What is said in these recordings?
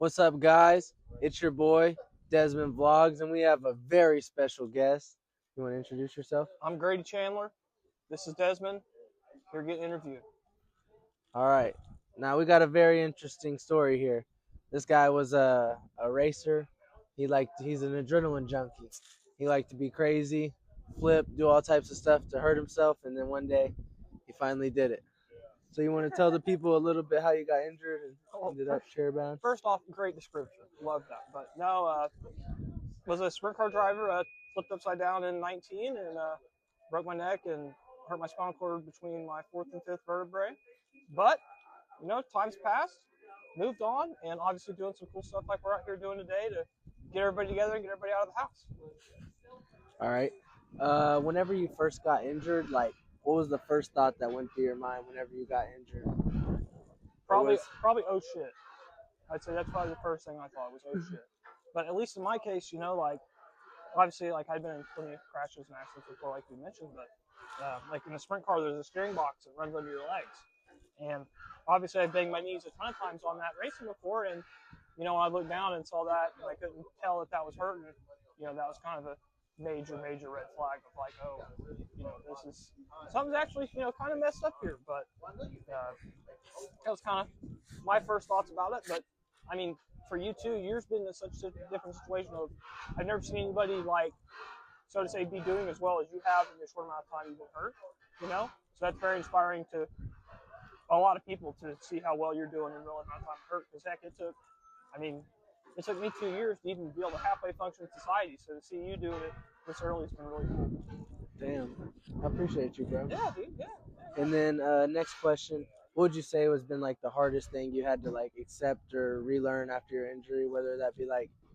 What's up, guys? It's your boy, Desmond Vlogs, and we have a very special guest. You want to introduce yourself? I'm Grady Chandler. This is Desmond. You're getting interviewed. All right. Now, we got a very interesting story here. This guy was a racer. He's an adrenaline junkie. He liked to be crazy, flip, do all types of stuff to hurt himself, and then one day, he finally did it. So you want to tell the people a little bit how you got injured and ended up chairbound? First off, great description. Love that. But no, was a sprint car driver. Flipped upside down in 19 and broke my neck and hurt my spinal cord between my fourth and fifth vertebrae. But time's passed, moved on, and obviously doing some cool stuff like we're out here doing today to get everybody together and get everybody out of the house. All right. Whenever you first got injured, what was the first thought that went through your mind whenever you got injured? Probably oh shit. I'd say that's probably the first thing I thought was oh shit. But at least in my case, obviously I'd been in plenty of crashes and accidents before, like we mentioned, but like in a sprint car, there's a steering box that runs under your legs. And obviously I banged my knees a ton of times on that racing before, and when I looked down and saw that, and I couldn't tell that was hurting, that was kind of a major red flag of like, oh, this is something's actually kind of messed up here. But that was kind of my first thoughts about it. But I mean, for you too, yours been in such a different situation of I've never seen anybody so to say be doing as well as you have in this short amount of time you've been hurt. So that's very inspiring to a lot of people to see how well you're doing in a real amount of time hurt. Because heck, it took me 2 years to even be able to halfway function in society. So to see you doing it this early has been really cool. Damn. I appreciate you, bro. Yeah, dude. Yeah. And then next question. What would you say has been the hardest thing you had to accept or relearn after your injury, whether that be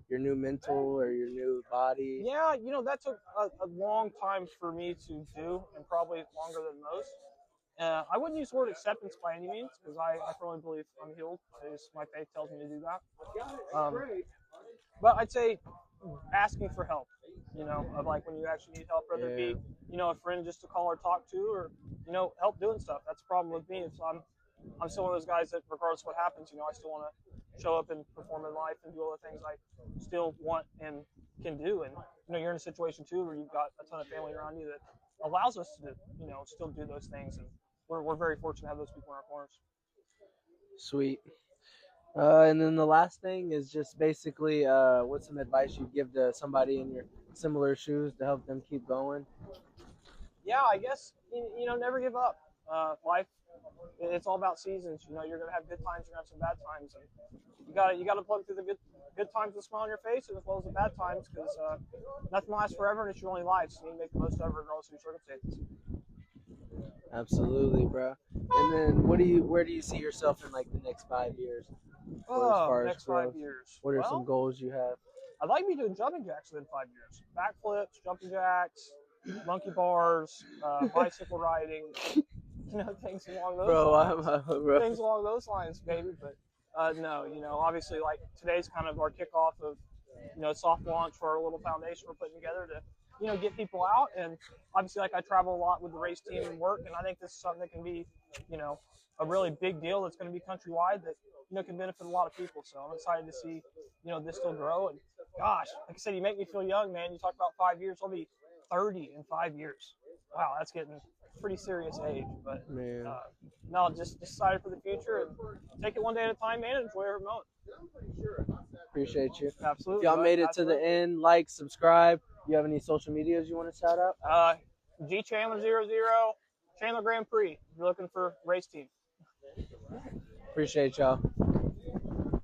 your new mental or your new body? Yeah, that took a long time for me to do, and probably longer than most. I wouldn't use the word acceptance by any means, because I firmly believe I'm healed. My faith tells me to do that. But I'd say asking for help, of when you actually need help, whether it be, a friend just to call or talk to, or, help doing stuff. That's the problem with me. I'm still one of those guys that regardless of what happens, I still want to show up and perform in life and do all the things I still want and can do. And, you're in a situation too where you've got a ton of family around you that allows us to, still do those things. And we're very fortunate to have those people in our corners. Sweet. And then the last thing is just basically what's some advice you'd give to somebody in your similar shoes to help them keep going? Yeah, I guess, never give up. Life, it's all about seasons. You're going to have good times, you're going to have some bad times. And you got to plug through the good times with a smile on your face, and as well as the bad times, because nothing lasts forever and it's your only life. So you need to make the most of it regardless of your circumstances. Absolutely, bro. And then where do you see yourself in the next 5 years? Next 5 years. What are some goals you have? I'd like to be doing jumping jacks within 5 years. Backflips, jumping jacks, monkey bars, bicycle riding, things along those lines. Things along those lines, baby. But no, obviously today's kind of our kickoff of, soft launch for our little foundation we're putting together to, get people out. And obviously I travel a lot with the race team and work, and I think this is something that can be, a really big deal that's going to be countrywide that, can benefit a lot of people. So I'm excited to see, this still grow. And gosh, like I said, you make me feel young, man. You talk about 5 years, I'll be 30 in 5 years. Wow, that's getting pretty serious age. But no, just excited for the future and take it one day at a time, man, and enjoy every moment. Appreciate you. Absolutely. If y'all made it to the end, subscribe. You have any social medias you want to shout out? G Chandler 00, Chandler Grand Prix. If you're looking for race team. Appreciate y'all.